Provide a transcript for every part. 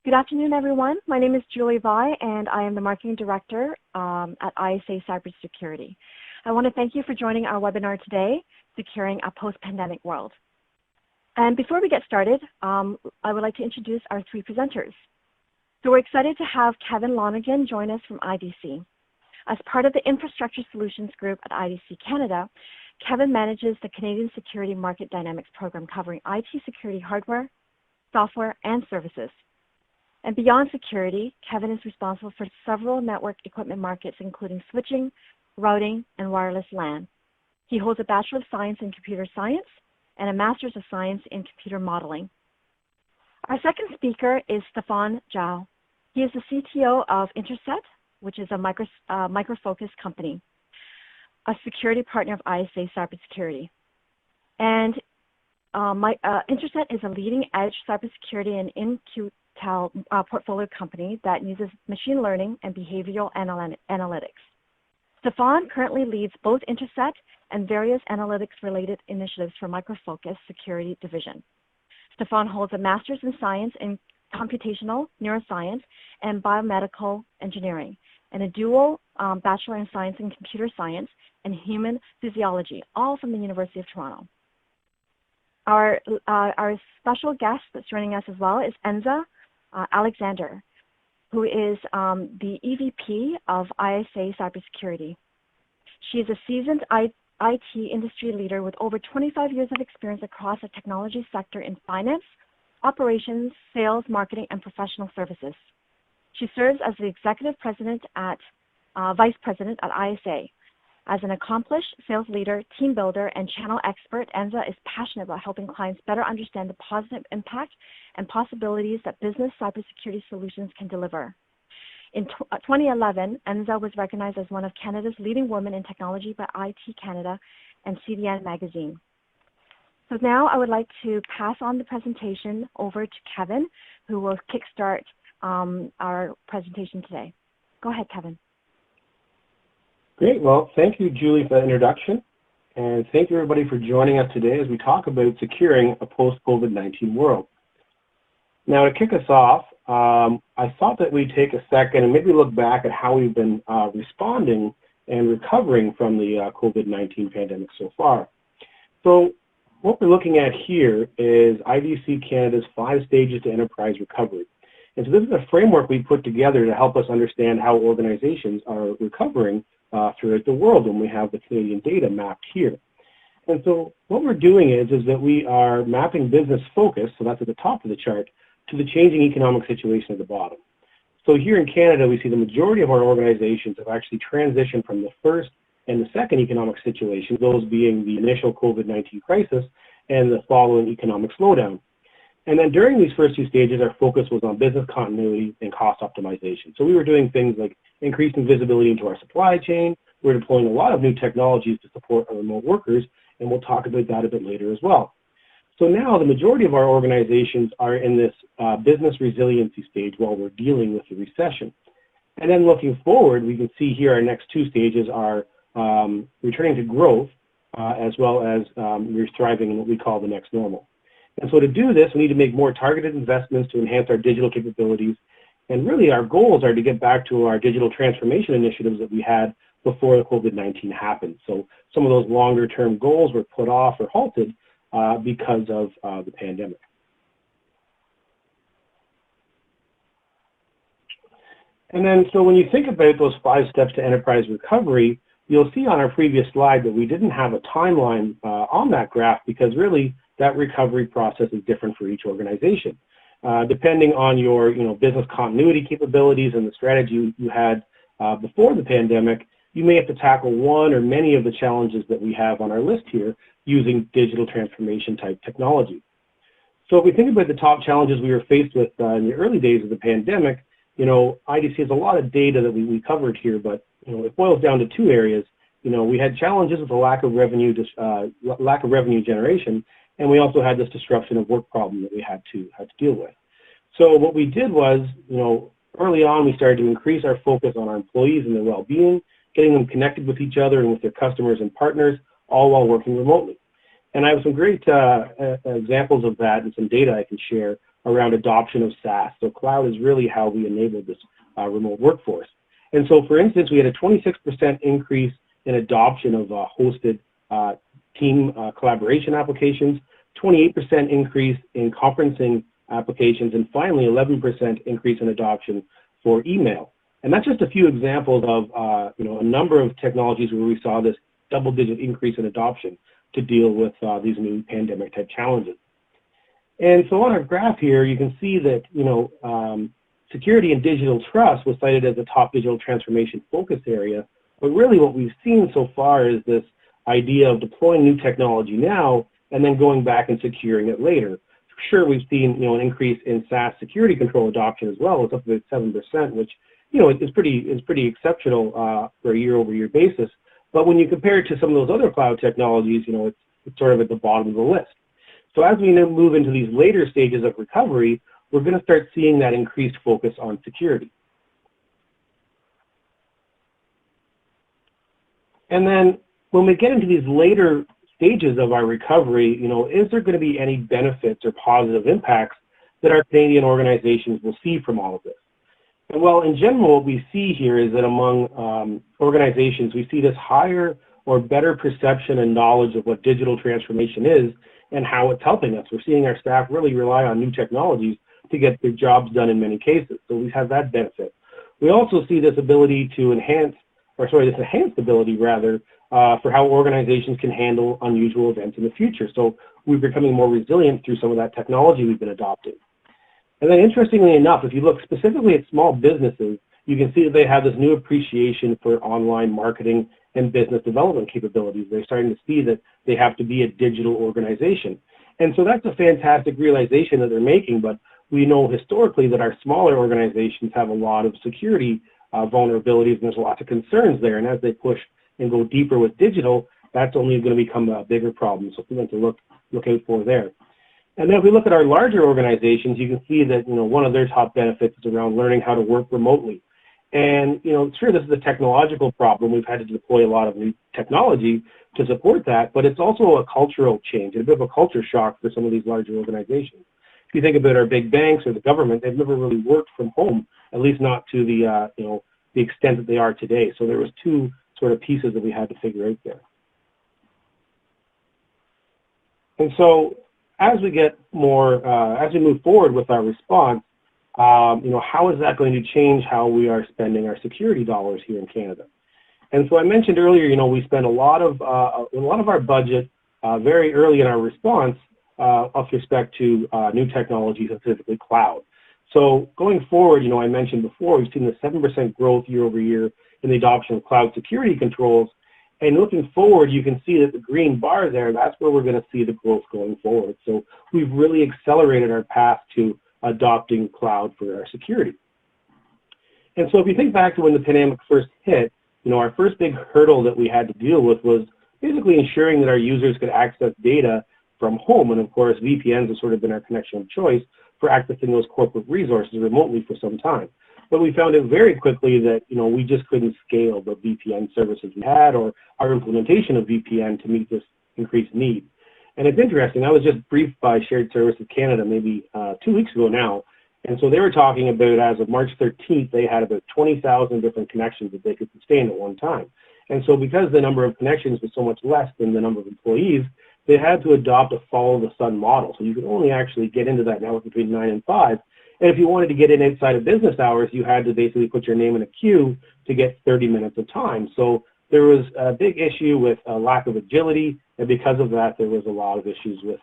Good afternoon, everyone. My name is Julie Vai, and I am the Marketing Director at ISA Cybersecurity. I want to thank you for joining our webinar today, Securing a Post-Pandemic World. And before we get started, I would like to introduce our three presenters. So we're excited to have Kevin Lonergan join us from IDC. As part of the Infrastructure Solutions Group at IDC Canada, Kevin manages the Canadian Security Market Dynamics program covering IT security hardware, software, and services. And beyond security, Kevin is responsible for several network equipment markets, including switching, routing, and wireless LAN. He holds a Bachelor of Science in Computer Science and a Master's of Science in Computer Modeling. Our second speaker is Stephan Jou. He is the CTO of Interset, which is a micro-focused company, a security partner of ISA Cybersecurity. And Interset is a leading-edge cybersecurity and in-queue portfolio company that uses machine learning and behavioral analytics. Stephan currently leads both Interset and various analytics-related initiatives for Micro Focus Security Division. Stephan holds a Master's in Science in Computational Neuroscience and Biomedical Engineering, and a dual Bachelor in Science in Computer Science and Human Physiology, all from the University of Toronto. Our special guest that's joining us as well is Enza Alexander, who is the EVP of ISA Cybersecurity. She is a seasoned IT industry leader with over 25 years of experience across the technology sector in finance, operations, sales, marketing, and professional services. She serves as the executive president at vice president at ISA. As an accomplished sales leader, team builder, and channel expert, Enza is passionate about helping clients better understand the positive impact and possibilities that business cybersecurity solutions can deliver. In 2011, Enza was recognized as one of Canada's leading women in technology by IT Canada and CDN magazine. So now I would like to pass on the presentation over to Kevin, who will kickstart our presentation today. Go ahead, Kevin. Great. Well, thank you, Julie, for that introduction. And thank you, everybody, for joining us today as we talk about securing a post-COVID-19 world. Now, to kick us off, I thought that we'd take a second and maybe look back at how we've been responding and recovering from the COVID-19 pandemic so far. So what we're looking at here is IDC Canada's 5 stages to enterprise recovery. And so this is a framework we put together to help us understand how organizations are recovering throughout the world when we have the Canadian data mapped here. And so what we're doing is that we are mapping business focus, so that's at the top of the chart, to the changing economic situation at the bottom. So here in Canada, we see the majority of our organizations have actually transitioned from the first and the second economic situation, those being the initial COVID-19 crisis and the following economic slowdown. And then during these first 2 stages, our focus was on business continuity and cost optimization. So we were doing things like increasing visibility into our supply chain. We're deploying a lot of new technologies to support our remote workers, and we'll talk about that a bit later as well. So now the majority of our organizations are in this business resiliency stage while we're dealing with the recession. And then looking forward, we can see here our next 2 stages are returning to growth as well as we're thriving in what we call the next normal. And so to do this, we need to make more targeted investments to enhance our digital capabilities. And really our goals are to get back to our digital transformation initiatives that we had before the COVID-19 happened. So some of those longer term goals were put off or halted because of the pandemic. And then, so when you think about those 5 steps to enterprise recovery, you'll see on our previous slide that we didn't have a timeline on that graph because really that recovery process is different for each organization. Depending on your business continuity capabilities and the strategy you had before the pandemic, you may have to tackle one or many of the challenges that we have on our list here using digital transformation type technology. So if we think about the top challenges we were faced with in the early days of the pandemic, IDC has a lot of data that we covered here, but it boils down to 2 areas. We had challenges with the lack of revenue generation, and we also had this disruption of work problem that we had to deal with. So what we did was, early on, we started to increase our focus on our employees and their well-being, getting them connected with each other and with their customers and partners, all while working remotely. And I have some great examples of that and some data I can share around adoption of SaaS. So cloud is really how we enabled this remote workforce. And so, for instance, we had a 26% increase in adoption of hosted team collaboration applications, 28% increase in conferencing applications, and finally 11% increase in adoption for email. And that's just a few examples of a number of technologies where we saw this double-digit increase in adoption to deal with these new pandemic-type challenges. And so on our graph here, you can see that security and digital trust was cited as a top digital transformation focus area, but really what we've seen so far is this idea of deploying new technology now and then going back and securing it later. Sure, we've seen an increase in SaaS security control adoption as well. It's up about 7%, which is pretty exceptional for a year-over-year basis. But when you compare it to some of those other cloud technologies, it's sort of at the bottom of the list. So as we now move into these later stages of recovery, we're going to start seeing that increased focus on security. And then when we get into these later stages of our recovery, is there going to be any benefits or positive impacts that our Canadian organizations will see from all of this? And well, in general, what we see here is that among organizations, we see this higher or better perception and knowledge of what digital transformation is and how it's helping us. We're seeing our staff really rely on new technologies to get their jobs done in many cases. So we have that benefit. We also see this ability to enhanced ability rather, for how organizations can handle unusual events in the future. So we're becoming more resilient through some of that technology we've been adopting. And then interestingly enough, if you look specifically at small businesses, you can see that they have this new appreciation for online marketing and business development capabilities. They're starting to see that they have to be a digital organization. And so that's a fantastic realization that they're making, but we know historically that our smaller organizations have a lot of security vulnerabilities, and there's lots of concerns there. And as they push and go deeper with digital, that's only going to become a bigger problem. So something to look out for there. And then if we look at our larger organizations, you can see that one of their top benefits is around learning how to work remotely. And sure, this is a technological problem. We've had to deploy a lot of new technology to support that, but it's also a cultural change, and a bit of a culture shock for some of these larger organizations. If you think about our big banks or the government, they've never really worked from home, at least not to the the extent that they are today. So there was two sort of pieces that we had to figure out there. And so as we get more, as we move forward with our response, how is that going to change how we are spending our security dollars here in Canada? And so I mentioned earlier, we spend a lot of our budget very early in our response with respect to new technologies, specifically cloud. So going forward, I mentioned before, we've seen the 7% growth year over year in the adoption of cloud security controls. And looking forward, you can see that the green bar there, that's where we're going to see the growth going forward. So we've really accelerated our path to adopting cloud for our security. And so if you think back to when the pandemic first hit, our first big hurdle that we had to deal with was basically ensuring that our users could access data from home. And of course, VPNs have sort of been our connection of choice for accessing those corporate resources remotely for some time. But we found out very quickly that, we just couldn't scale the VPN services we had or our implementation of VPN to meet this increased need. And it's interesting, I was just briefed by Shared Services Canada maybe 2 weeks ago now, and so they were talking about, as of March 13th, they had about 20,000 different connections that they could sustain at one time. And so because the number of connections was so much less than the number of employees, they had to adopt a follow-the-sun model. So you could only actually get into that network between 9 and 5. And if you wanted to get in outside of business hours, you had to basically put your name in a queue to get 30 minutes of time. So there was a big issue with a lack of agility, and because of that, there was a lot of issues with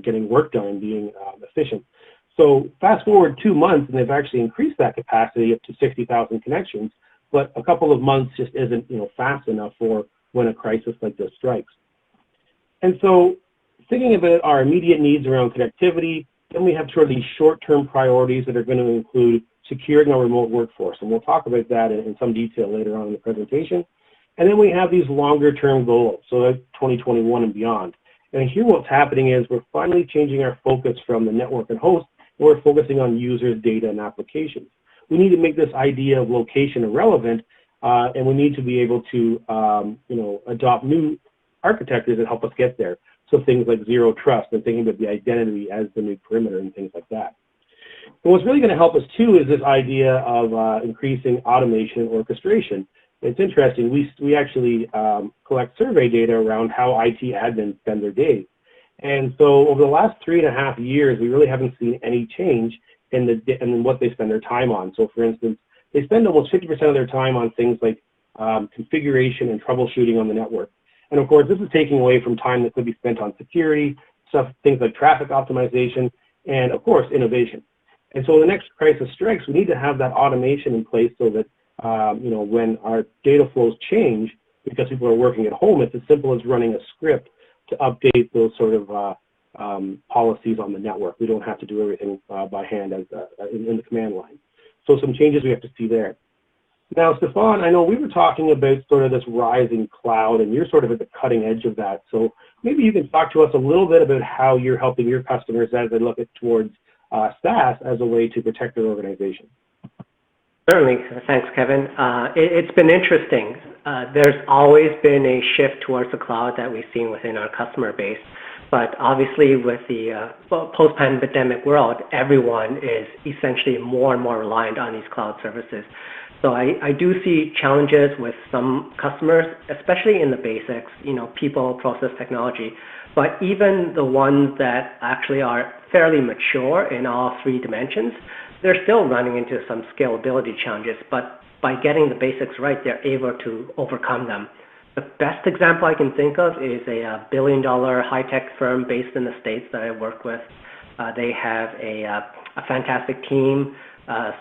getting work done and being efficient. So fast forward 2 months, and they've actually increased that capacity up to 60,000 connections, but a couple of months just isn't fast enough for when a crisis like this strikes. And so thinking about our immediate needs around connectivity, then we have sort of these short-term priorities that are going to include securing our remote workforce, and we'll talk about that in some detail later on in the presentation. And then we have these longer-term goals, so that's 2021 and beyond. And here what's happening is we're finally changing our focus from the network and host, and we're focusing on users, data, and applications. We need to make this idea of location irrelevant, and we need to be able to adopt new architectures that help us get there. So things like zero trust and thinking about the identity as the new perimeter and things like that. And what's really going to help us too is this idea of increasing automation and orchestration. It's interesting, we actually collect survey data around how IT admins spend their days. And so over the last 3.5 years, we really haven't seen any change in what they spend their time on. So for instance, they spend almost 50% of their time on things like configuration and troubleshooting on the network. And of course, this is taking away from time that could be spent on security, things like traffic optimization, and of course, innovation. And so the next crisis strikes, we need to have that automation in place so that when our data flows change, because people are working at home, it's as simple as running a script to update those sort of policies on the network. We don't have to do everything by hand as in the command line. So some changes we have to see there. Now, Stephan, I know we were talking about sort of this rising cloud, and you're sort of at the cutting edge of that. So maybe you can talk to us a little bit about how you're helping your customers as they look towards SaaS as a way to protect their organization. Certainly. Thanks, Kevin. It's been interesting. There's always been a shift towards the cloud that we've seen within our customer base. But obviously with the post-pandemic world, everyone is essentially more and more reliant on these cloud services. So I do see challenges with some customers, especially in the basics, people, process, technology. But even the ones that actually are fairly mature in all three dimensions, they're still running into some scalability challenges. But by getting the basics right, they're able to overcome them. The best example I can think of is a billion-dollar high-tech firm based in the States that I work with. They have a fantastic team.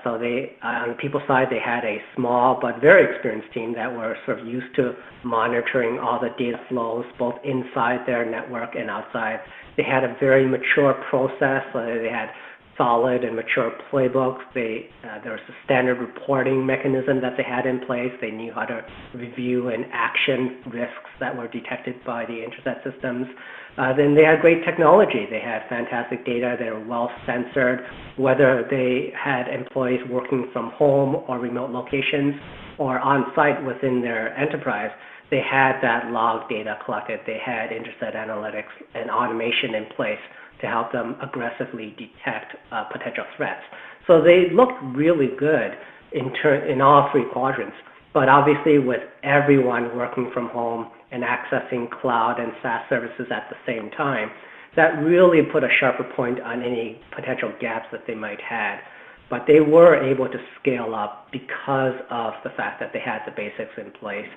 So they, on the people side, they had a small but very experienced team that were sort of used to monitoring all the data flows, both inside their network and outside. They had a very mature process. They had solid and mature playbooks. There was a standard reporting mechanism that they had in place. They knew how to review and action risks that were detected by the Interset systems. Then they had great technology. They had fantastic data. They were well censored, whether they had employees working from home or remote locations or on site within their enterprise. They had that log data collected. They had Interset analytics and automation in place to help them aggressively detect potential threats. So they looked really good in all three quadrants. But obviously with everyone working from home and accessing cloud and SaaS services at the same time, that really put a sharper point on any potential gaps that they might have. But they were able to scale up because of the fact that they had the basics in place.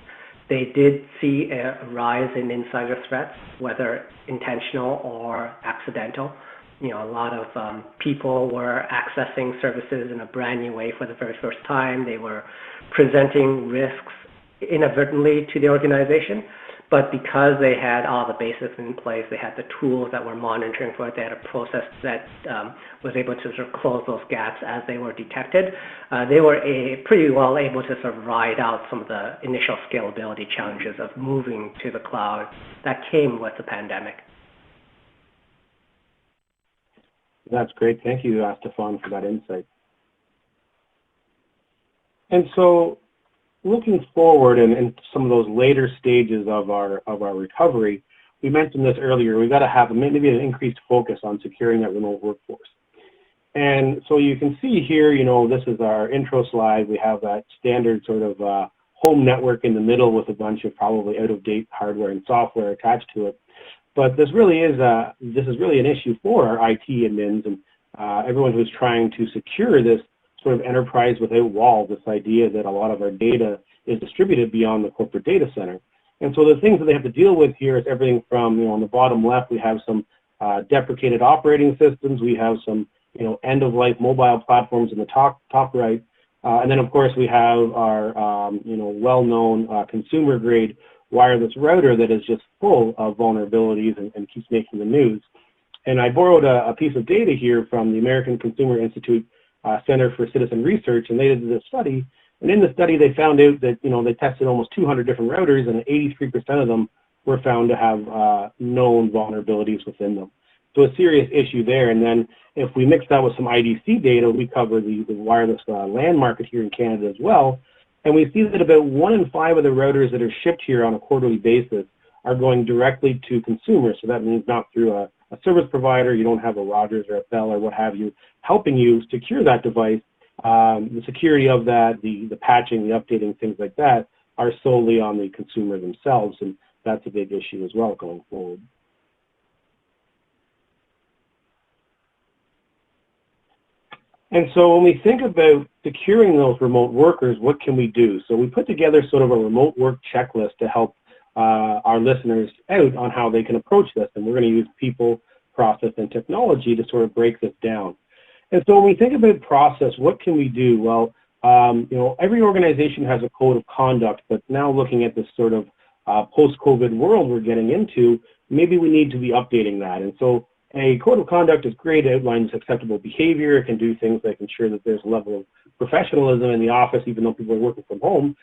They did see a rise in insider threats, whether intentional or accidental. A lot of people were accessing services in a brand new way for the very first time. They were presenting risks inadvertently to the organization. But because they had all the basics in place, they had the tools that were monitoring for it, they had a process that was able to sort of close those gaps as they were detected, they were pretty well able to sort of ride out some of the initial scalability challenges of moving to the cloud that came with the pandemic. That's great. Thank you, Stephan, for that insight. And so, looking forward and some of those later stages of our recovery, we mentioned this earlier, we've got to have maybe an increased focus on securing that remote workforce. And so you can see here, this is our intro slide. We have that standard sort of home network in the middle with a bunch of probably out-of-date hardware and software attached to it. But this is really an issue for our IT admins and everyone who's trying to secure this sort of enterprise without walls, this idea that a lot of our data is distributed beyond the corporate data center. And so the things that they have to deal with here is everything from, on the bottom left, we have some deprecated operating systems, we have some, end-of-life mobile platforms in the top right, and then of course we have our, well-known consumer-grade wireless router that is just full of vulnerabilities and keeps making the news. And I borrowed a piece of data here from the American Consumer Institute Center for Citizen Research, and they did this study. And in the study, they found out that they tested almost 200 different routers, and 83% of them were found to have known vulnerabilities within them. So a serious issue there. And then if we mix that with some IDC data, we cover the wireless LAN market here in Canada as well, and we see that about 1 in 5 of the routers that are shipped here on a quarterly basis are going directly to consumers. So that means not through a service provider. You don't have a Rogers or a Bell or what have you helping you secure that device. The security of that, the patching, the updating, things like that are solely on the consumer themselves, and that's a big issue as well going forward. And so when we think about securing those remote workers, what can we do? So we put together sort of a remote work checklist to help our listeners out on how they can approach this. And we're going to use people, process, and technology to sort of break this down. And so when we think about process, what can we do? Well, you know, every organization has a code of conduct, but now looking at this sort of post-COVID world we're getting into, maybe we need to be updating that. And so a code of conduct is great. It outlines acceptable behavior. It can do things like ensure that there's a level of professionalism in the office, even though people are working from home,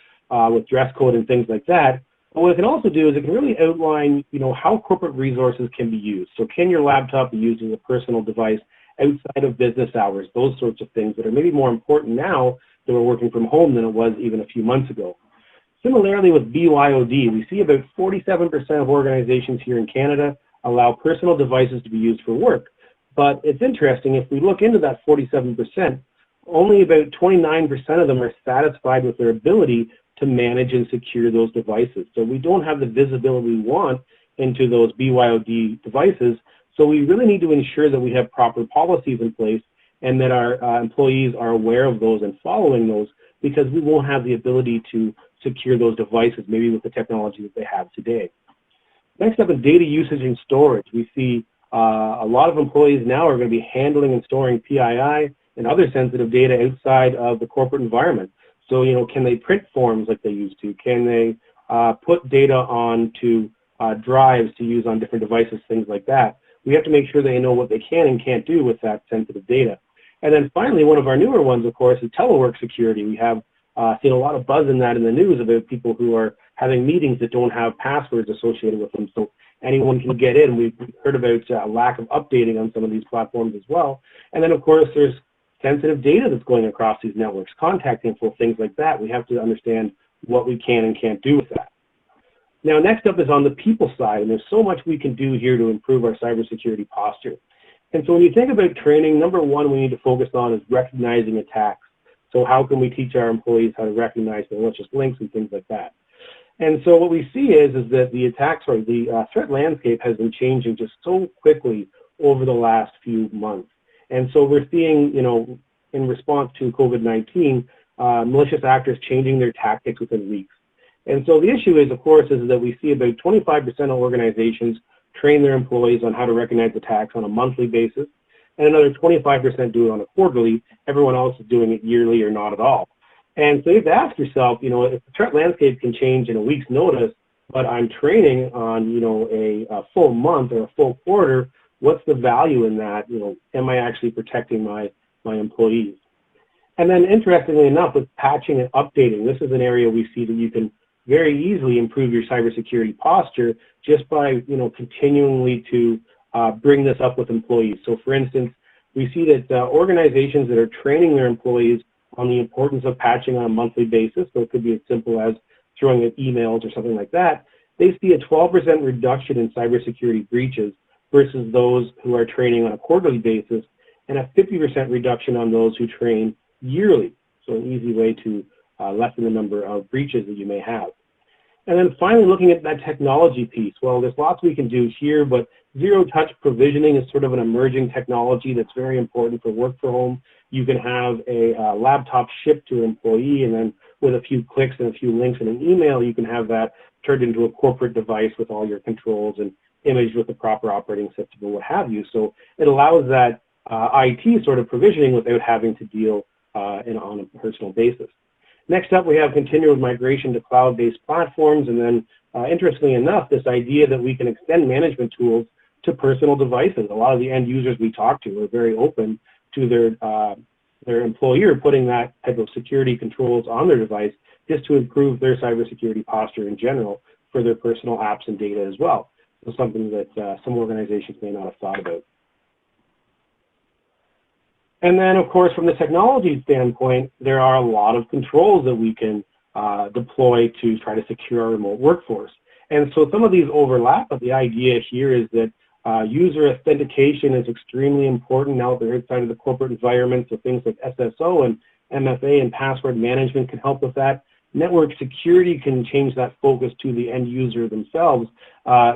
with dress code and things like that. But what it can also do is it can really outline, you know, how corporate resources can be used. So can your laptop be used as a personal device outside of business hours? Those sorts of things that are maybe more important now that we're working from home than it was even a few months ago. Similarly with BYOD, we see about 47% of organizations here in Canada allow personal devices to be used for work. But it's interesting, if we look into that 47%, only about 29% of them are satisfied with their ability to manage and secure those devices. So we don't have the visibility we want into those BYOD devices. So we really need to ensure that we have proper policies in place and that our employees are aware of those and following those, because we won't have the ability to secure those devices, maybe with the technology that they have today. Next up is data usage and storage. We see a lot of employees now are going to be handling and storing PII and other sensitive data outside of the corporate environment. So, you know, can they print forms like they used to? Can they put data onto drives to use on different devices, things like that? We have to make sure they know what they can and can't do with that sensitive data. And then finally, one of our newer ones, of course, is telework security. We have seen a lot of buzz in that in the news about people who are having meetings that don't have passwords associated with them, so anyone can get in. We've heard about lack of updating on some of these platforms as well. And then, of course, there's sensitive data that's going across these networks, contact info, things like that. We have to understand what we can and can't do with that. Now, next up is on the people side, and there's so much we can do here to improve our cybersecurity posture. And so when you think about training, number one we need to focus on is recognizing attacks. So how can we teach our employees how to recognize malicious links and things like that? And so what we see is that the the threat landscape has been changing just so quickly over the last few months. And so we're seeing, you know, in response to COVID-19, malicious actors changing their tactics within weeks. And so the issue is, of course, is that we see about 25% of organizations train their employees on how to recognize attacks on a monthly basis, and another 25% do it on a quarterly. Everyone else is doing it yearly or not at all. And so you have to ask yourself, you know, if the threat landscape can change in a week's notice, but I'm training on, you know, a full month or a full quarter, what's the value in that? You know, am I actually protecting my employees? And then interestingly enough, with patching and updating, this is an area we see that you can very easily improve your cybersecurity posture just by, you know, continually to bring this up with employees. So for instance, we see that organizations that are training their employees on the importance of patching on a monthly basis, so it could be as simple as throwing out emails or something like that, they see a 12% reduction in cybersecurity breaches versus those who are training on a quarterly basis, and a 50% reduction on those who train yearly. So an easy way to lessen the number of breaches that you may have. And then finally, looking at that technology piece, well, there's lots we can do here, but zero-touch provisioning is sort of an emerging technology that's very important for work from home. You can have a laptop shipped to an employee, and then with a few clicks and a few links in an email, you can have that turned into a corporate device with all your controls and imaged with the proper operating system and what have you. So it allows that IT sort of provisioning without having to deal on a personal basis. Next up, we have continuous migration to cloud-based platforms, and then interestingly enough, this idea that we can extend management tools to personal devices. A lot of the end users we talk to are very open to their employer putting that type of security controls on their device just to improve their cybersecurity posture in general for their personal apps and data as well. So something that some organizations may not have thought about. And then, of course, from the technology standpoint, there are a lot of controls that we can deploy to try to secure our remote workforce. And so some of these overlap, but the idea here is that user authentication is extremely important now that they're inside of the corporate environment, so things like SSO and MFA and password management can help with that. Network security can change that focus to the end user themselves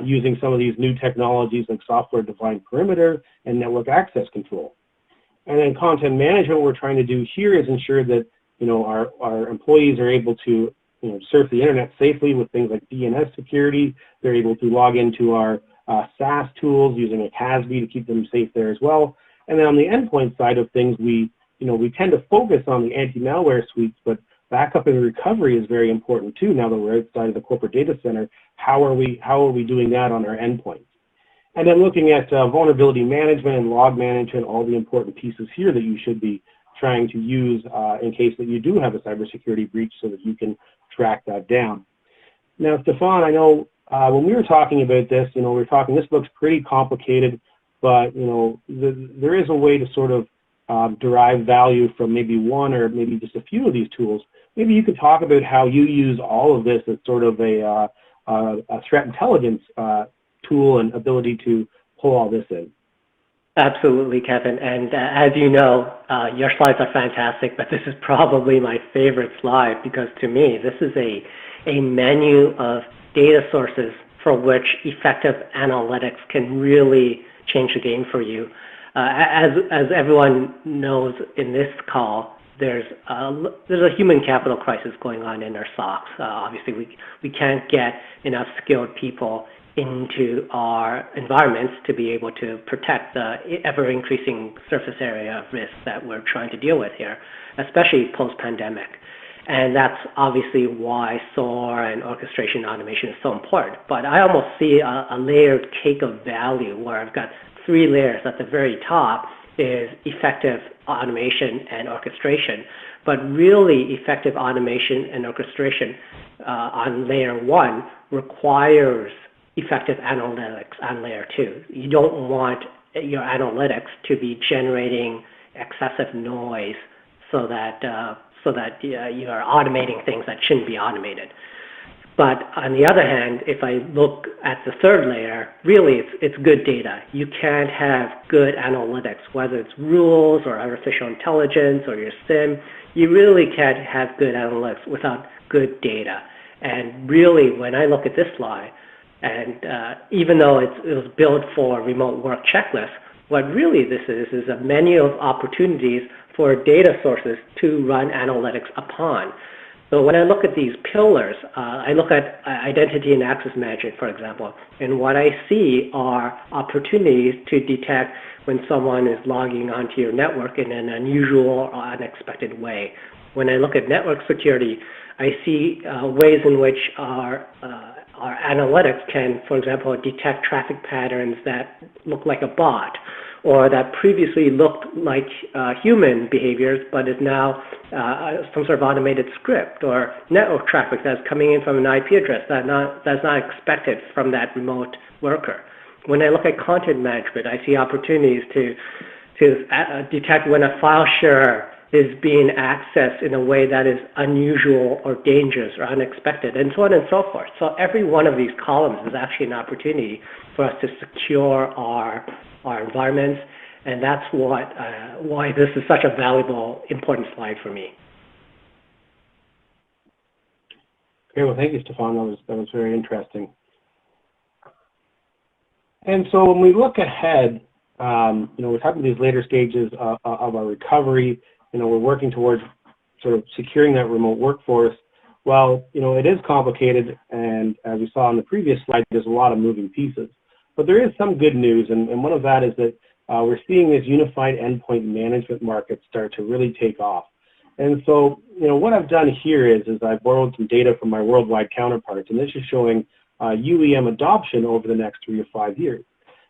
using some of these new technologies like software-defined perimeter and network access control. And then content management, what we're trying to do here is ensure that our employees are able to surf the internet safely with things like DNS security. They're able to log into our SaaS tools using a CASB to keep them safe there as well. And then on the endpoint side of things, we tend to focus on the anti-malware suites, but backup and recovery is very important too. Now that we're outside of the corporate data center, how are we doing that on our endpoints? And then looking at vulnerability management and log management, all the important pieces here that you should be trying to use in case that you do have a cybersecurity breach so that you can track that down. Now, Stephan, I know when we were talking about this, we were talking, this looks pretty complicated, but, there is a way to sort of derive value from maybe one or maybe just a few of these tools. Maybe you could talk about how you use all of this as sort of a threat intelligence tool and ability to pull all this in. Absolutely, Kevin. And as you know, your slides are fantastic, but this is probably my favorite slide because to me, this is a menu of data sources for which effective analytics can really change the game for you. As everyone knows in this call, there's a human capital crisis going on in our SOCs. Obviously, we can't get enough skilled people into our environments to be able to protect the ever-increasing surface area of risk that we're trying to deal with here, especially post-pandemic. And that's obviously why SOAR and orchestration automation is so important. But I almost see a layered cake of value where I've got 3 layers. At the very top is effective automation and orchestration. But really effective automation and orchestration on layer 1 requires effective analytics on layer 2. You don't want your analytics to be generating excessive noise so that you are automating things that shouldn't be automated. But on the other hand, if I look at the 3rd layer, really it's good data. You can't have good analytics, whether it's rules or artificial intelligence or your SIM. You really can't have good analytics without good data. And really, when I look at this slide, and even though it was built for remote work checklists, what really this is a menu of opportunities for data sources to run analytics upon. So when I look at these pillars, I look at identity and access management, for example, and what I see are opportunities to detect when someone is logging onto your network in an unusual or unexpected way. When I look at network security, I see ways in which our analytics can, for example, detect traffic patterns that look like a bot or that previously looked like human behaviors but is now some sort of automated script or network traffic that's coming in from an IP address that's not expected from that remote worker. When I look at content management, I see opportunities to detect when a file share is being accessed in a way that is unusual or dangerous or unexpected, and so on and so forth. So every one of these columns is actually an opportunity for us to secure our environments, and that's why this is such a valuable, important slide for me. Okay, well, thank you, Stephan. That was very interesting. And so when we look ahead, we're talking these later stages of our recovery. We're working towards sort of securing that remote workforce. Well, it is complicated, and as we saw on the previous slide, there's a lot of moving pieces. But there is some good news, and one of that is that we're seeing this unified endpoint management market start to really take off. And so, what I've done here is I've borrowed some data from my worldwide counterparts, and this is showing UEM adoption over the next 3 to 5 years.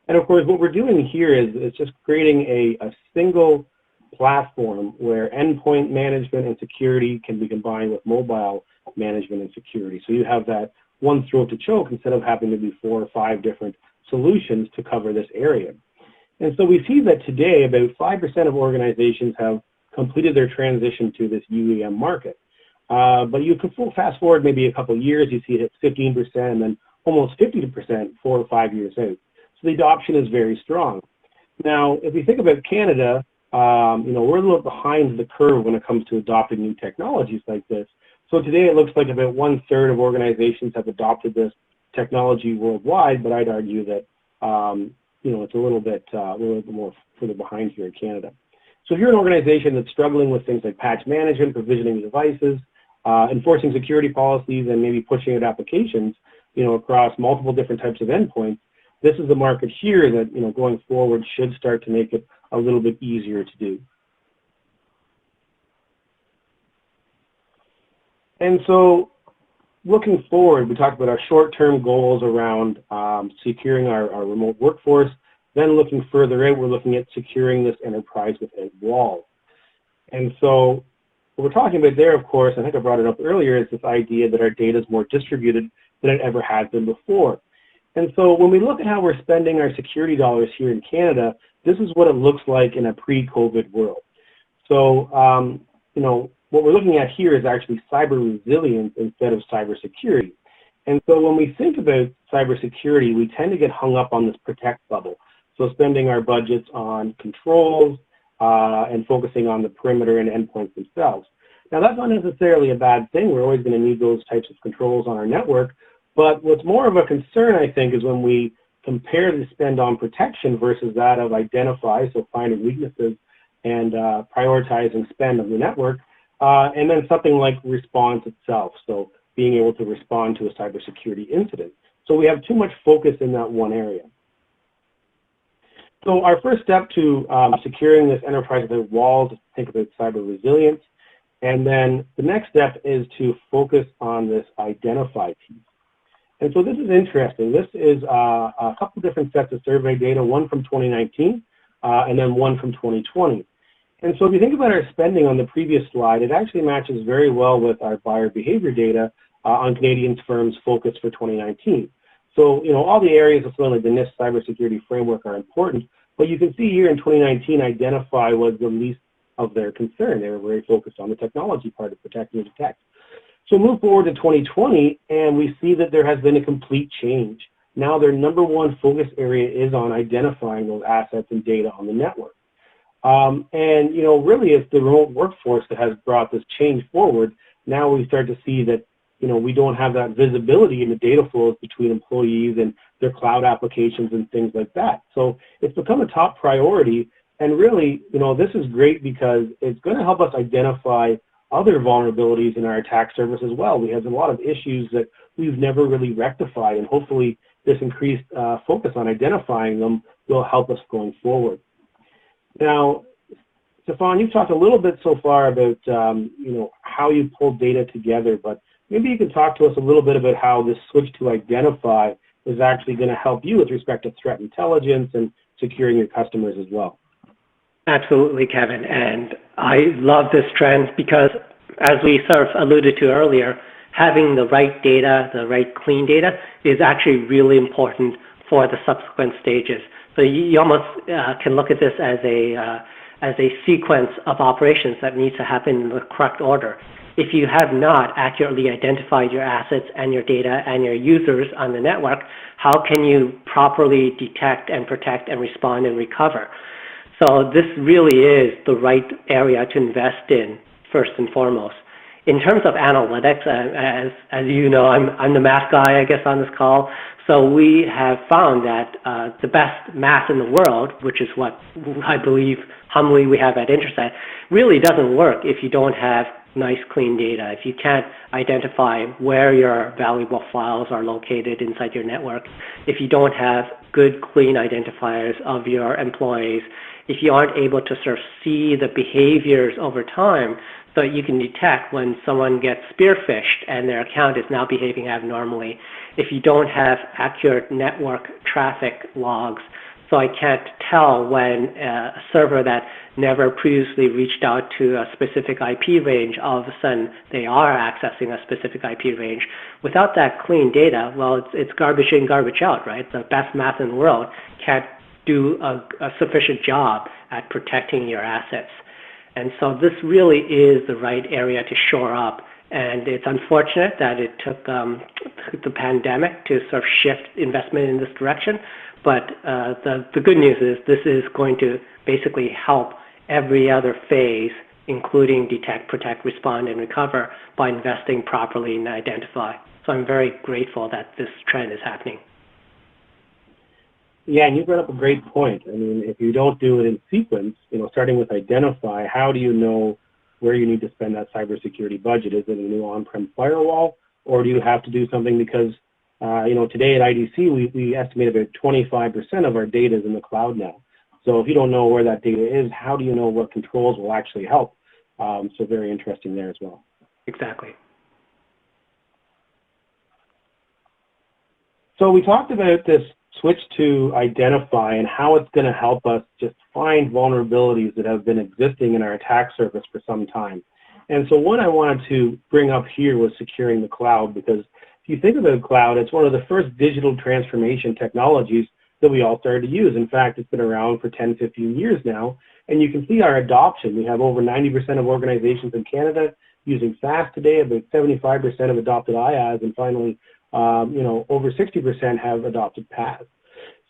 And of course, what we're doing here is just creating a single platform where endpoint management and security can be combined with mobile management and security. So you have that one throat to choke instead of having to be 4 or 5 different solutions to cover this area. And so we see that today about 5% of organizations have completed their transition to this UEM market. But you can fast forward maybe a couple of years, you see it hit 15%, and then almost 50% 4 or 5 years out. So the adoption is very strong. Now, if we think about Canada, we're a little behind the curve when it comes to adopting new technologies like this. So today it looks like about 1/3 of organizations have adopted this technology worldwide, but I'd argue that it's a little bit more further behind here in Canada. So if you're an organization that's struggling with things like patch management, provisioning devices, enforcing security policies, and maybe pushing out applications, across multiple different types of endpoints, this is the market here that, going forward should start to make it a little bit easier to do. And so looking forward, we talked about our short-term goals around securing our remote workforce. Then looking further out, we're looking at securing this enterprise without walls. And so what we're talking about there, of course, I think I brought it up earlier, is this idea that our data is more distributed than it ever has been before. And so when we look at how we're spending our security dollars here in Canada, this is what it looks like in a pre-COVID world. So, what we're looking at here is actually cyber resilience instead of cybersecurity. And so when we think about cybersecurity, we tend to get hung up on this protect bubble. So spending our budgets on controls and focusing on the perimeter and endpoints themselves. Now, that's not necessarily a bad thing. We're always going to need those types of controls on our network. But what's more of a concern, I think, is when we compare the spend on protection versus that of identify, so finding weaknesses and prioritizing spend on the network, and then something like response itself, so being able to respond to a cybersecurity incident. So we have too much focus in that one area. So our first step to securing this enterprise without walls is to think about cyber resilience. And then the next step is to focus on this identify piece. And so this is interesting. This is a couple different sets of survey data, one from 2019 and then one from 2020. And so if you think about our spending on the previous slide, it actually matches very well with our buyer behavior data on Canadian firms' focus for 2019. So, all the areas of something like the NIST cybersecurity framework are important, but you can see here in 2019, identify was the least of their concern. They were very focused on the technology part of protect and detect. So move forward to 2020, and we see that there has been a complete change. Now their number one focus area is on identifying those assets and data on the network. Really it's the remote workforce that has brought this change forward. Now we start to see that, we don't have that visibility in the data flows between employees and their cloud applications and things like that. So it's become a top priority. And really, this is great because it's going to help us identify other vulnerabilities in our attack surface as well. We have a lot of issues that we've never really rectified, and hopefully this increased focus on identifying them will help us going forward. Now, Stephan, you've talked a little bit so far about how you pull data together, but maybe you can talk to us a little bit about how this switch to identify is actually going to help you with respect to threat intelligence and securing your customers as well. Absolutely, Kevin. And I love this trend because, as we sort of alluded to earlier, having the right data, the right clean data, is actually really important for the subsequent stages. So you almost can look at this as a sequence of operations that needs to happen in the correct order. If you have not accurately identified your assets and your data and your users on the network, how can you properly detect and protect and respond and recover? So this really is the right area to invest in first and foremost. In terms of analytics, as you know, I'm the math guy, I guess, on this call. So we have found that the best math in the world, which is what I believe humbly we have at Interset, really doesn't work if you don't have nice, clean data. If you can't identify where your valuable files are located inside your network, if you don't have good, clean identifiers of your employees, if you aren't able to sort of see the behaviors over time so you can detect when someone gets spearphished and their account is now behaving abnormally, if you don't have accurate network traffic logs, so I can't tell when a server that never previously reached out to a specific IP range, all of a sudden they are accessing a specific IP range. Without that clean data, well, it's garbage in, garbage out, right? The best math in the world can't do a sufficient job at protecting your assets. And so this really is the right area to shore up And it's unfortunate that it took the pandemic to sort of shift investment in this direction. But the good news is this is going to basically help every other phase, including detect, protect, respond, and recover, by investing properly and identify. So I'm very grateful that this trend is happening. Yeah, and you brought up a great point. I mean, if you don't do it in sequence, starting with identify, how do you know where you need to spend that cybersecurity budget? Is it a new on-prem firewall, or do you have to do something because, today at IDC, we estimate about 25% of our data is in the cloud now. So if you don't know where that data is, how do you know what controls will actually help? So very interesting there as well. Exactly. So we talked about this switch to identify and how it's going to help us just find vulnerabilities that have been existing in our attack surface for some time. And so one I wanted to bring up here was securing the cloud, because if you think about cloud, it's one of the first digital transformation technologies that we all started to use. In fact, it's been around for 10, 15 years now, and you can see our adoption. We have over 90% of organizations in Canada using SaaS today, about 75% have adopted IaaS, and finally, over 60% have adopted PaaS.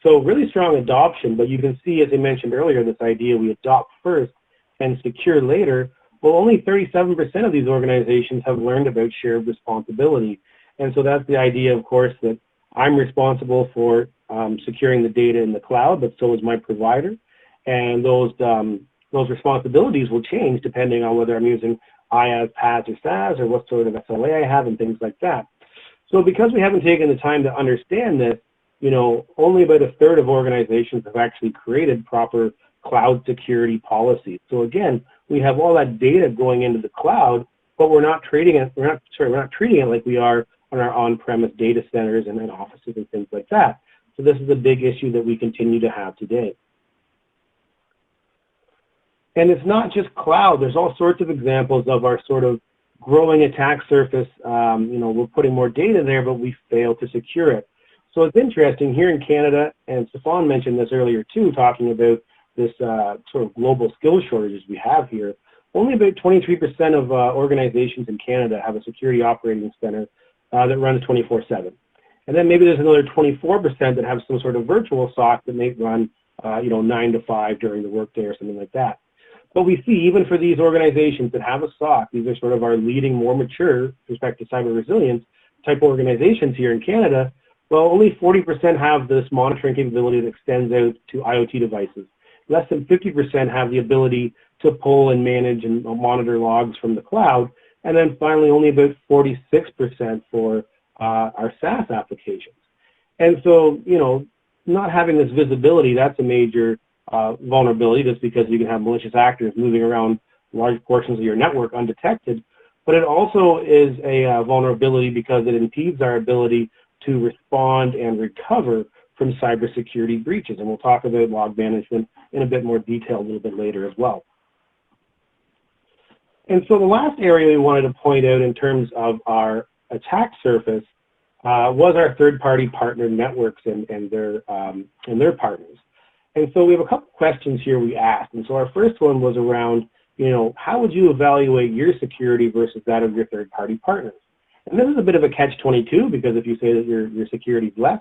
So really strong adoption, but you can see, as I mentioned earlier, this idea we adopt first and secure later. Well, only 37% of these organizations have learned about shared responsibility. And so that's the idea, of course, that I'm responsible for securing the data in the cloud, but so is my provider. And those responsibilities will change depending on whether I'm using IaaS, PaaS, or SaaS, or what sort of SLA I have and things like that. So because we haven't taken the time to understand this, only about a third of organizations have actually created proper cloud security policies. So again, we have all that data going into the cloud, but we're not treating it like we are on our on-premise data centers and in offices and things like that. So this is a big issue that we continue to have today. And it's not just cloud. There's all sorts of examples of our sort of growing attack surface. We're putting more data there, but we fail to secure it. So it's interesting here in Canada, and Stephan mentioned this earlier too, talking about this sort of global skill shortages we have here. Only about 23% of organizations in Canada have a security operating center that runs 24/7. And then maybe there's another 24% that have some sort of virtual SOC that may run 9 to 5 during the workday or something like that. But we see even for these organizations that have a SOC, these are sort of our leading, more mature, with respect to cyber resilience type organizations here in Canada, well, only 40% have this monitoring capability that extends out to IoT devices. Less than 50% have the ability to pull and manage and monitor logs from the cloud. And then finally, only about 46% for our SaaS applications. And so, not having this visibility, that's a major vulnerability, just because you can have malicious actors moving around large portions of your network undetected. But it also is a vulnerability because it impedes our ability to respond and recover from cybersecurity breaches. And we'll talk about log management in a bit more detail a little bit later as well. And so the last area we wanted to point out in terms of our attack surface was our third-party partner networks and their partners. And so we have a couple questions here we asked. And so our first one was around, how would you evaluate your security versus that of your third-party partners? And this is a bit of a catch-22, because if you say that your security is less,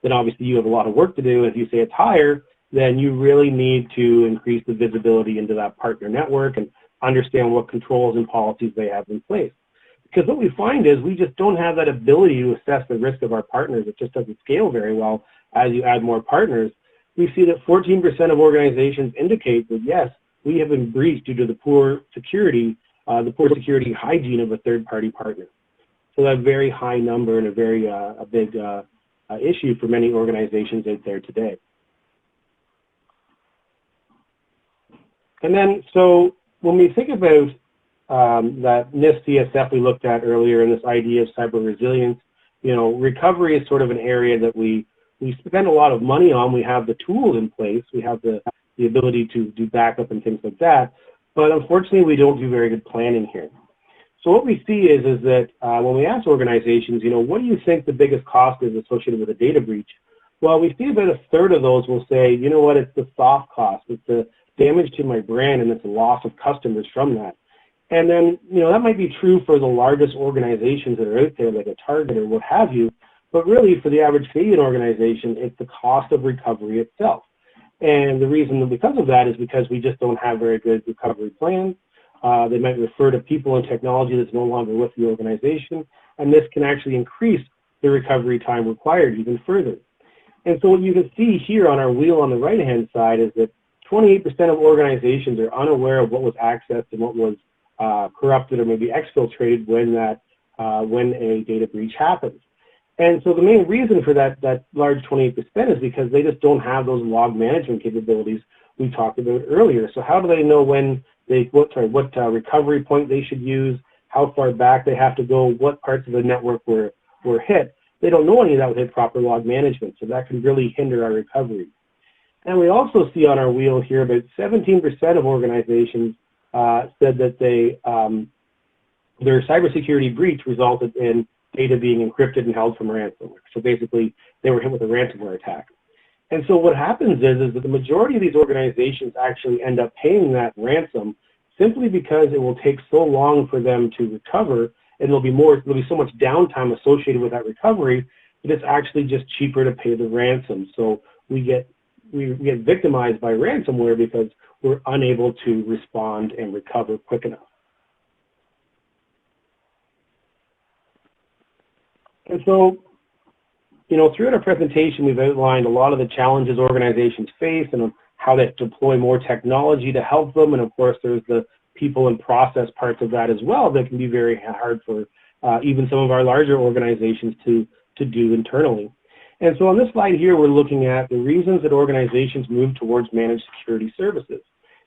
then obviously you have a lot of work to do. If you say it's higher, then you really need to increase the visibility into that partner network and understand what controls and policies they have in place. Because what we find is we just don't have that ability to assess the risk of our partners. It just doesn't scale very well as you add more partners. We see that 14% of organizations indicate that, yes, we have been breached due to the poor security hygiene of a third-party partner. So that's a very high number and a very big issue for many organizations out there today. And then, so when we think about that NIST CSF we looked at earlier and this idea of cyber resilience, recovery is sort of an area that we spend a lot of money on. We have the tools in place. We have the ability to do backup and things like that. But unfortunately, we don't do very good planning here. So what we see is that when we ask organizations, what do you think the biggest cost is associated with a data breach? Well, we see about a third of those will say, it's the soft cost. It's the damage to my brand, and it's the loss of customers from that. And then, that might be true for the largest organizations that are out there, like a Target or what have you, but really for the average Canadian organization, it's the cost of recovery itself. And the reason because of that is because we just don't have very good recovery plans. They might refer to people and technology that's no longer with the organization, and this can actually increase the recovery time required even further. And so what you can see here on our wheel on the right-hand side is that 28% of organizations are unaware of what was accessed and what was corrupted or maybe exfiltrated when a data breach happens. And so the main reason for that large 28% is because they just don't have those log management capabilities we talked about earlier. So how do they know when what recovery point they should use, how far back they have to go, what parts of the network were hit? They don't know any of that without proper log management, so that can really hinder our recovery. And we also see on our wheel here about 17% of organizations said that their cybersecurity breach resulted in data being encrypted and held from ransomware. So basically, they were hit with a ransomware attack. And so what happens is that the majority of these organizations actually end up paying that ransom simply because it will take so long for them to recover, and there'll be so much downtime associated with that recovery that it's actually just cheaper to pay the ransom. So we get victimized by ransomware because we're unable to respond and recover quick enough. And so, throughout our presentation, we've outlined a lot of the challenges organizations face and how they deploy more technology to help them. And of course, there's the people and process parts of that as well that can be very hard for even some of our larger organizations to do internally. And so on this slide here, we're looking at the reasons that organizations move towards managed security services.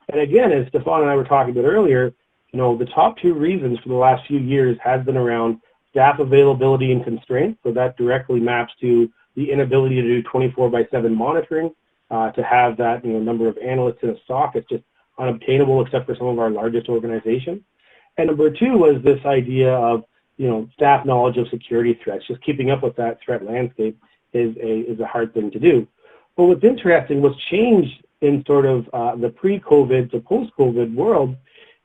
And again, as Stephan and I were talking about earlier, the top two reasons for the last few years has been around staff availability and constraints. So that directly maps to the inability to do 24/7 monitoring, to have that number of analysts in a SOC. It's just unobtainable except for some of our largest organizations. And number two was this idea of staff knowledge of security threats. Just keeping up with that threat landscape is a hard thing to do. But what's interesting, what's changed in sort of the pre-COVID to post-COVID world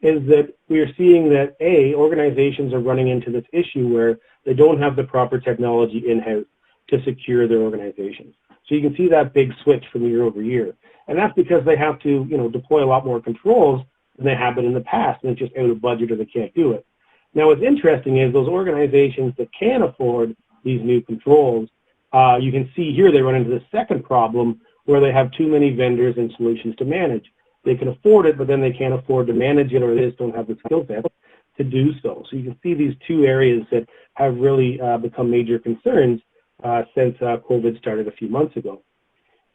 is that we are seeing that organizations are running into this issue where they don't have the proper technology in-house to secure their organizations. So you can see that big switch from year over year. And that's because they have to, deploy a lot more controls than they have been in the past, and it's just out of budget or they can't do it. Now, what's interesting is those organizations that can afford these new controls, you can see here they run into the second problem where they have too many vendors and solutions to manage. They can afford it, but then they can't afford to manage it, or they just don't have the skill set to do so. So you can see these two areas that have really become major concerns since COVID started a few months ago.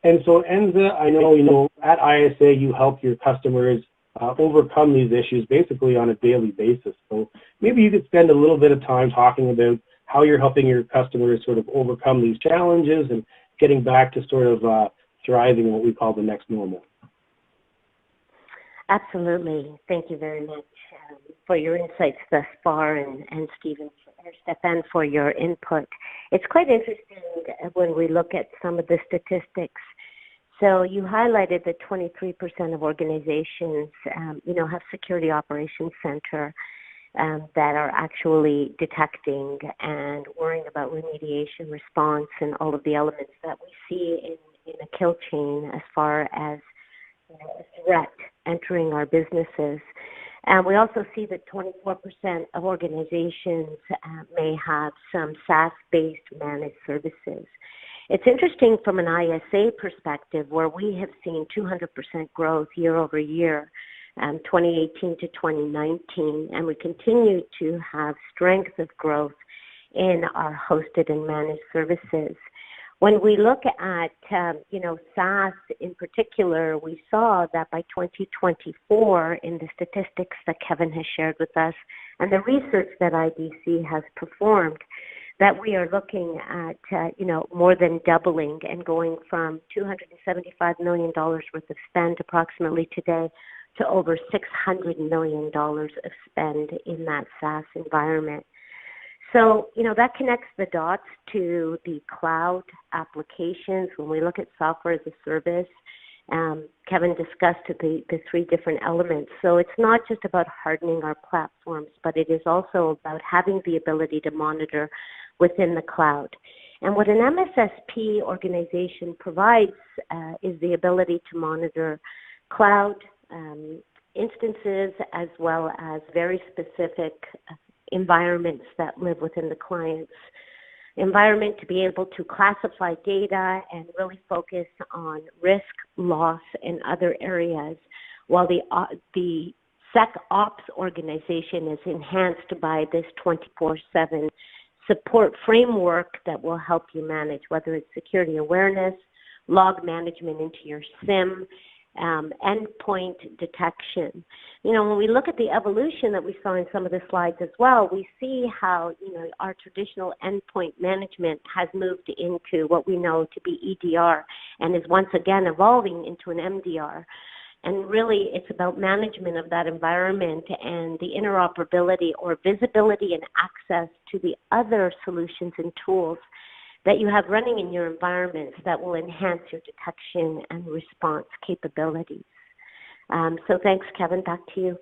And so Enza, I know, at ISA you help your customers overcome these issues basically on a daily basis. So maybe you could spend a little bit of time talking about how you're helping your customers sort of overcome these challenges and getting back to sort of thriving in what we call the next normal. Absolutely. Thank you very much for your insights thus far, and Stephan for your input. It's quite interesting when we look at some of the statistics. So you highlighted that 23% of organizations, have security operations center that are actually detecting and worrying about remediation, response, and all of the elements that we see in a kill chain as far as a threat entering our businesses. And we also see that 24% of organizations may have some SaaS-based managed services. It's interesting from an ISA perspective where we have seen 200% growth year over year, 2018 to 2019, and we continue to have strength of growth in our hosted and managed services. When we look at, SaaS in particular, we saw that by 2024 in the statistics that Kevin has shared with us and the research that IDC has performed, that we are looking at, more than doubling and going from $275 million worth of spend approximately today to over $600 million of spend in that SaaS environment. So, that connects the dots to the cloud applications when we look at software as a service Kevin discussed the three different elements. So it's not just about hardening our platforms, but it is also about having the ability to monitor within the cloud. And what an MSSP organization provides is the ability to monitor cloud instances as well as very specific environments that live within the client's environment, to be able to classify data and really focus on risk, loss, and other areas, while the SecOps organization is enhanced by this 24/7 support framework that will help you manage, whether it's security awareness, log management into your SIM, endpoint detection. When we look at the evolution that we saw in some of the slides as well, we see how, our traditional endpoint management has moved into what we know to be EDR and is once again evolving into an MDR. And really, it's about management of that environment and the interoperability or visibility and access to the other solutions and tools that you have running in your environments that will enhance your detection and response capabilities. So thanks, Kevin. Back to you.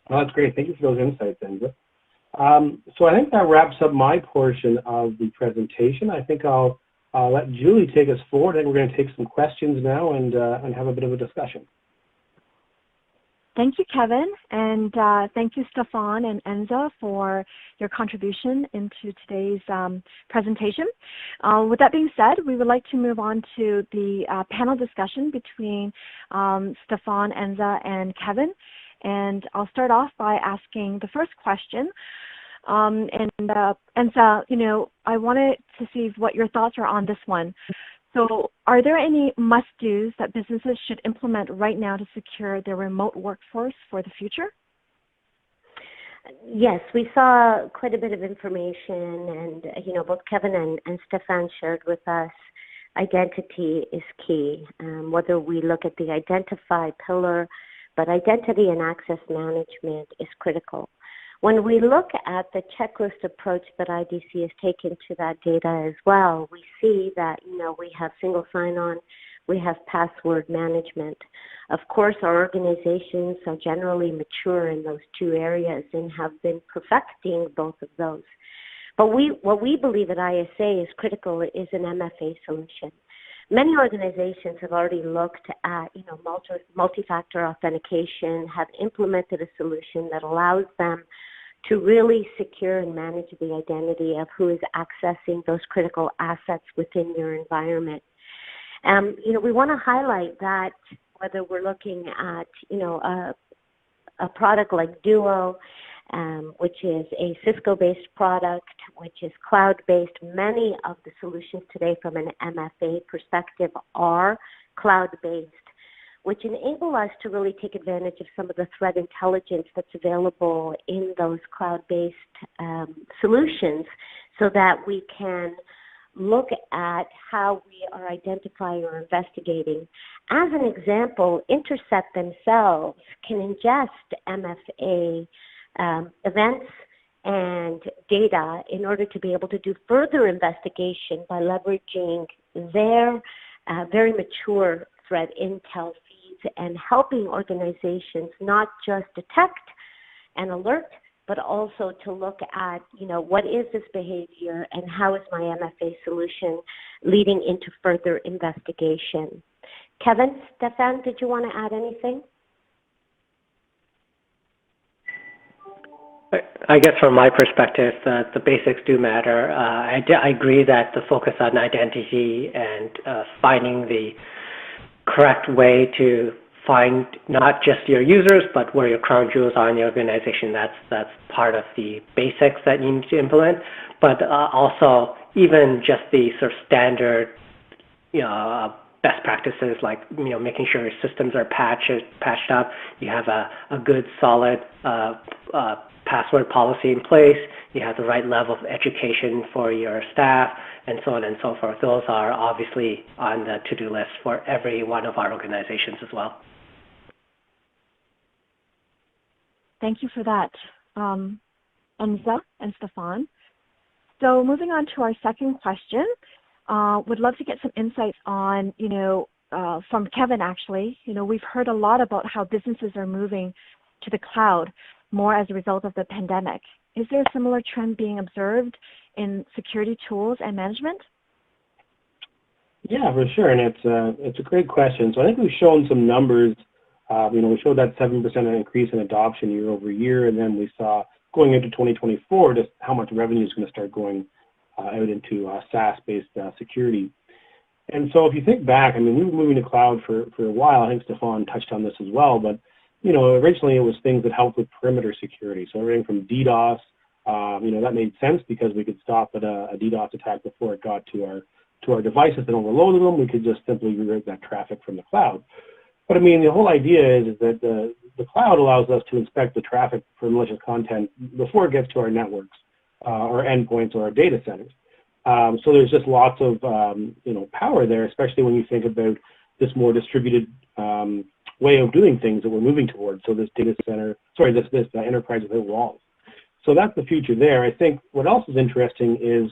Well, that's great. Thank you for those insights, Enza. So I think that wraps up my portion of the presentation. I think I'll let Julie take us forward, and we're going to take some questions now and have a bit of a discussion. Thank you, Kevin, and thank you, Stephan and Enza, for your contribution into today's presentation. With that being said, we would like to move on to the panel discussion between Stephan, Enza, and Kevin. And I'll start off by asking the first question. Enza, I wanted to see what your thoughts are on this one. So are there any must-dos that businesses should implement right now to secure their remote workforce for the future? Yes, we saw quite a bit of information, and both Kevin and Stephan shared with us identity is key. Whether we look at the identify pillar, but identity and access management is critical. When we look at the checklist approach that IDC has taken to that data as well, we see that, we have single sign-on, we have password management. Of course, our organizations are generally mature in those two areas and have been perfecting both of those. But what we believe at ISA is critical is an MFA solution. Many organizations have already looked at, multi-factor authentication, have implemented a solution that allows them to really secure and manage the identity of who is accessing those critical assets within your environment. We want to highlight that whether we're looking at, a product like Duo, which is a Cisco-based product, which is cloud-based. Many of the solutions today from an MFA perspective are cloud-based, which enable us to really take advantage of some of the threat intelligence that's available in those cloud-based solutions, so that we can look at how we are identifying or investigating. As an example, Interset themselves can ingest MFA events and data in order to be able to do further investigation by leveraging their very mature threat intel feeds and helping organizations not just detect and alert, but also to look at, what is this behavior and how is my MFA solution leading into further investigation. Kevin, Stephan, did you want to add anything? I guess from my perspective, the basics do matter. I agree that the focus on identity and finding the correct way to find not just your users, but where your crown jewels are in the organization, that's part of the basics that you need to implement. But also, even just the sort of standard, best practices, like making sure your systems are patched up, you have a good solid password policy in place, you have the right level of education for your staff, and so on and so forth. Those are obviously on the to-do list for every one of our organizations as well. Thank you for that, Enza and Stephan. So moving on to our second question, Would love to get some insights on, from Kevin actually. We've heard a lot about how businesses are moving to the cloud more as a result of the pandemic. Is there a similar trend being observed in security tools and management? Yeah, for sure, and it's a great question. So I think we've shown some numbers. We showed that 7% increase in adoption year over year, and then we saw going into 2024 just how much revenue is going to start going out into SaaS-based security. And so if you think back, we were moving to cloud for a while. I think Stephan touched on this as well, but originally it was things that helped with perimeter security. So everything from DDoS, that made sense because we could stop at a DDoS attack before it got to our devices and overloaded them. We could just simply reroute that traffic from the cloud. But the whole idea is that the cloud allows us to inspect the traffic for malicious content before it gets to our networks, our endpoints, or our data centers. So there's just lots of power there, especially when you think about this more distributed way of doing things that we're moving towards. So this this enterprise without walls. So that's the future there. I think what else is interesting is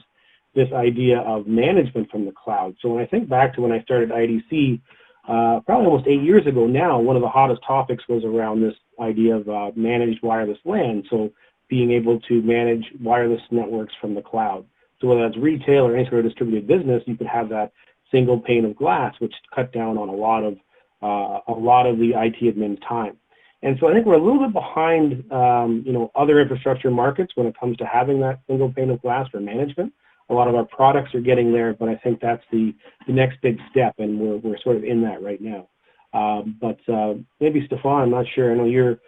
this idea of management from the cloud. So when I think back to when I started IDC, probably almost 8 years ago now, one of the hottest topics was around this idea of managed wireless LAN. So being able to manage wireless networks from the cloud. So whether that's retail or any sort of distributed business, you could have that single pane of glass, which cut down on a lot of the IT admin's time. And so I think we're a little bit behind, other infrastructure markets when it comes to having that single pane of glass for management. A lot of our products are getting there, but I think that's the next big step, and we're sort of in that right now. But maybe Stephan, I'm not sure. I know you're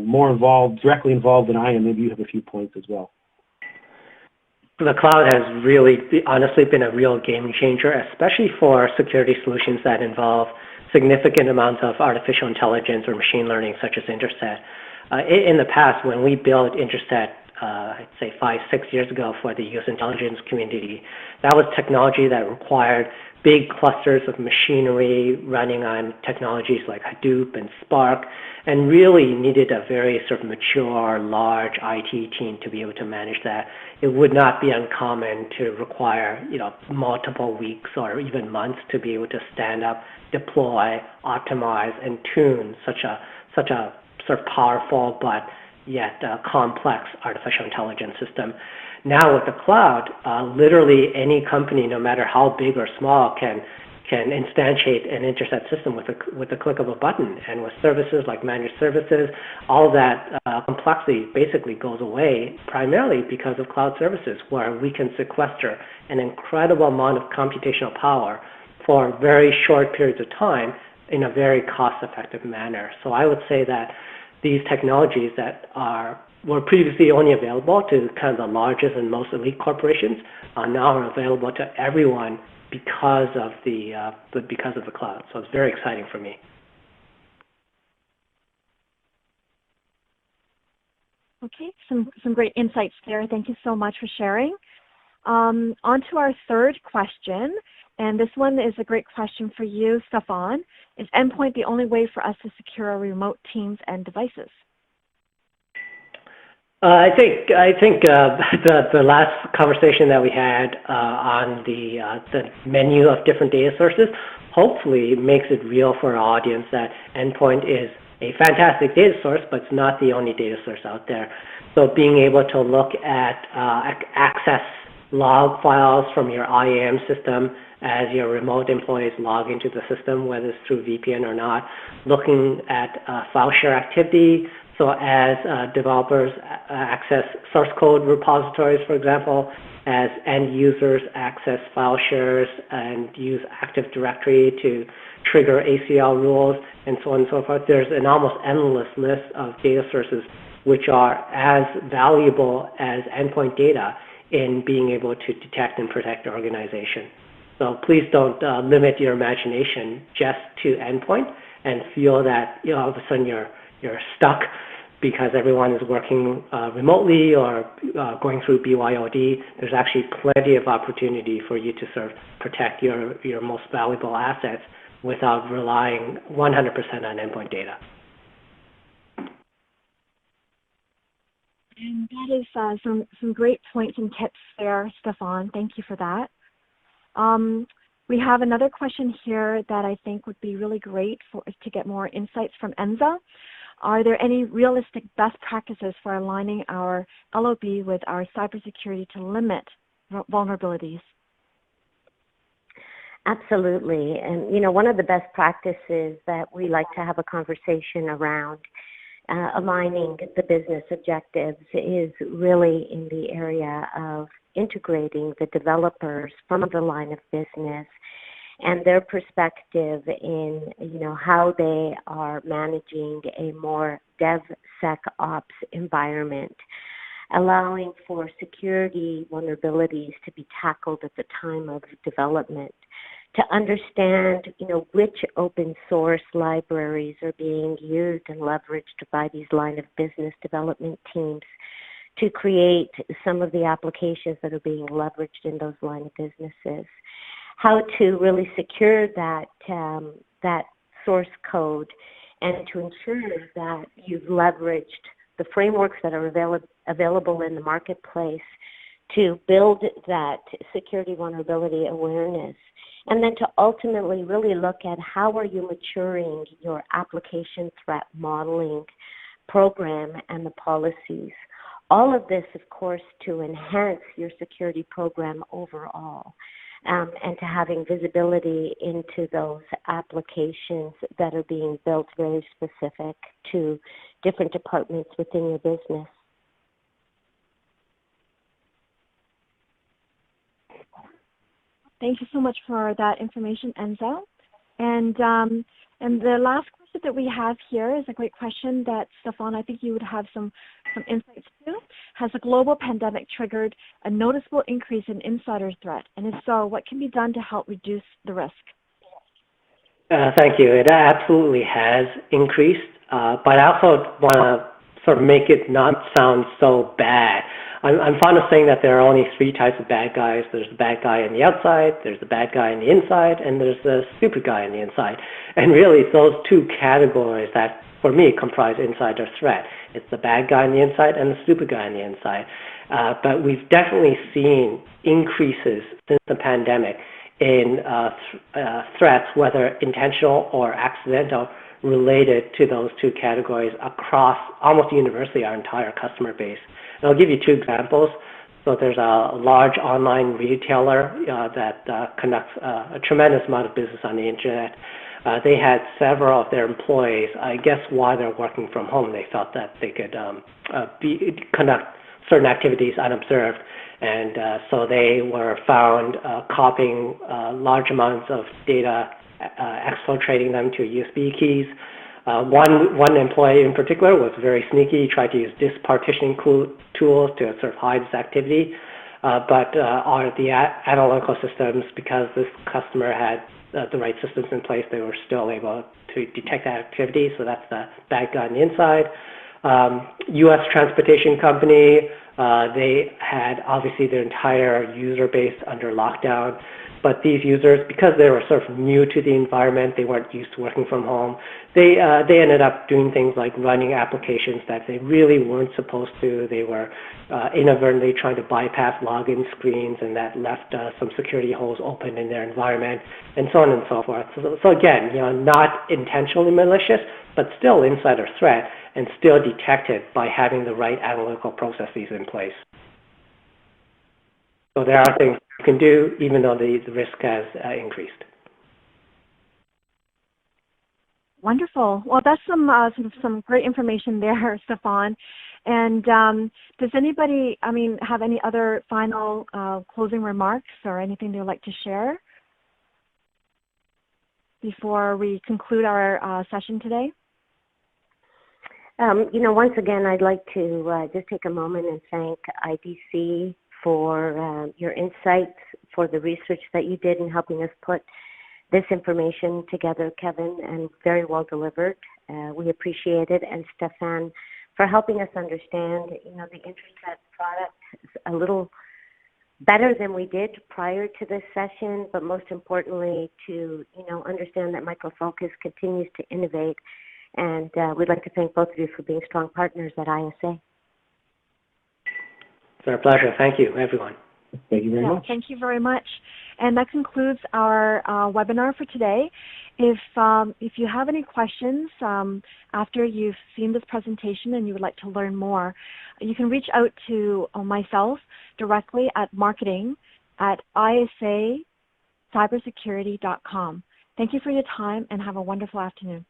more directly involved than I am. Maybe you have a few points as well. The cloud has really, honestly, been a real game changer, especially for security solutions that involve significant amounts of artificial intelligence or machine learning, such as Interset. In the past, when we built Interset, I'd say 5-6 years ago for the US intelligence community, that was technology that required big clusters of machinery running on technologies like Hadoop and Spark, and really needed a very sort of mature, large IT team to be able to manage that. It would not be uncommon to require, multiple weeks or even months to be able to stand up, deploy, optimize, and tune such a sort of powerful but yet complex artificial intelligence system. Now with the cloud, literally any company, no matter how big or small, can instantiate an Interset system with the click of a button. And with services like managed services, all that complexity basically goes away, primarily because of cloud services, where we can sequester an incredible amount of computational power for very short periods of time in a very cost-effective manner. So I would say that these technologies that were previously only available to kind of the largest and most elite corporations are now available to everyone because of the cloud. So it's very exciting for me. Okay, some great insights there. Thank you so much for sharing. On to our third question, and this one is a great question for you, Stephan. Is Endpoint the only way for us to secure our remote teams and devices? I think the last conversation that we had on the menu of different data sources hopefully makes it real for our audience that Endpoint is a fantastic data source, but it's not the only data source out there. So being able to look at access log files from your IAM system as your remote employees log into the system, whether it's through VPN or not, looking at file share activity. So as developers access source code repositories, for example, as end users access file shares and use Active Directory to trigger ACL rules, and so on and so forth, there's an almost endless list of data sources which are as valuable as endpoint data in being able to detect and protect your organization. So please don't limit your imagination just to endpoint and feel that all of a sudden you're stuck because everyone is working remotely or going through BYOD. There's actually plenty of opportunity for you to sort of protect your most valuable assets without relying 100% on endpoint data. And that is some great points and tips there, Stephan. Thank you for that. We have another question here that I think would be really great to get more insights from Enza. Are there any realistic best practices for aligning our LOB with our cybersecurity to limit vulnerabilities? Absolutely. And, one of the best practices that we like to have a conversation around aligning the business objectives is really in the area of integrating the developers from the line of business and their perspective in, how they are managing a more DevSecOps environment, allowing for security vulnerabilities to be tackled at the time of development, to understand, which open source libraries are being used and leveraged by these line of business development teams to create some of the applications that are being leveraged in those line of businesses, how to really secure that source code and to ensure that you've leveraged the frameworks that are available in the marketplace to build that security vulnerability awareness, and then to ultimately really look at how are you maturing your application threat modeling program and the policies. All of this, of course, to enhance your security program overall, and to having visibility into those applications that are being built very specific to different departments within your business. Thank you so much for that information, Enza. And the last question that we have here is a great question that, Stephan, I think you would have some insights to. Has the global pandemic triggered a noticeable increase in insider threat? And if so, what can be done to help reduce the risk? Thank you. It absolutely has increased, but I also want to sort of make it not sound so bad. I'm fond of saying that there are only three types of bad guys. There's the bad guy on the outside, there's the bad guy on the inside, and there's the stupid guy on the inside. And really, it's those two categories that, for me, comprise insider threat. It's the bad guy on the inside and the stupid guy on the inside. But we've definitely seen increases since the pandemic in threats, whether intentional or accidental, related to those two categories across almost universally our entire customer base. And I'll give you two examples. So there's a large online retailer that conducts a tremendous amount of business on the internet. They had several of their employees, I guess while they're working from home, they felt that they could conduct certain activities unobserved. And so they were found copying large amounts of data, exfiltrating them to USB keys. One employee in particular was very sneaky. He tried to use disk partitioning tools to sort of hide his activity. But the analytical systems, because this customer had the right systems in place, they were still able to detect that activity. So that's the bad guy on the inside. U.S. transportation company, they had obviously their entire user base under lockdown. But these users, because they were sort of new to the environment, they weren't used to working from home, they ended up doing things like running applications that they really weren't supposed to. They were inadvertently trying to bypass login screens, and that left some security holes open in their environment, and so on and so forth. So again, not intentionally malicious, but still insider threat, and still detected by having the right analytical processes in place. So there are things you can do, even though the risk has increased. Wonderful. Well, that's some great information there, Stephan. And does anybody, have any other final closing remarks or anything they'd like to share before we conclude our session today? Once again, I'd like to just take a moment and thank IDC for your insights, for the research that you did in helping us put this information together, Kevin, and very well delivered. We appreciate it. And Stephan, for helping us understand, the Interset product a little better than we did prior to this session, but most importantly to, understand that Micro Focus continues to innovate. And we'd like to thank both of you for being strong partners at ISA. It's our pleasure. Thank you, everyone. Thank you very much. Thank you very much. And that concludes our webinar for today. If you have any questions after you've seen this presentation and you would like to learn more, you can reach out to myself directly at marketing@isacybersecurity.com. Thank you for your time and have a wonderful afternoon.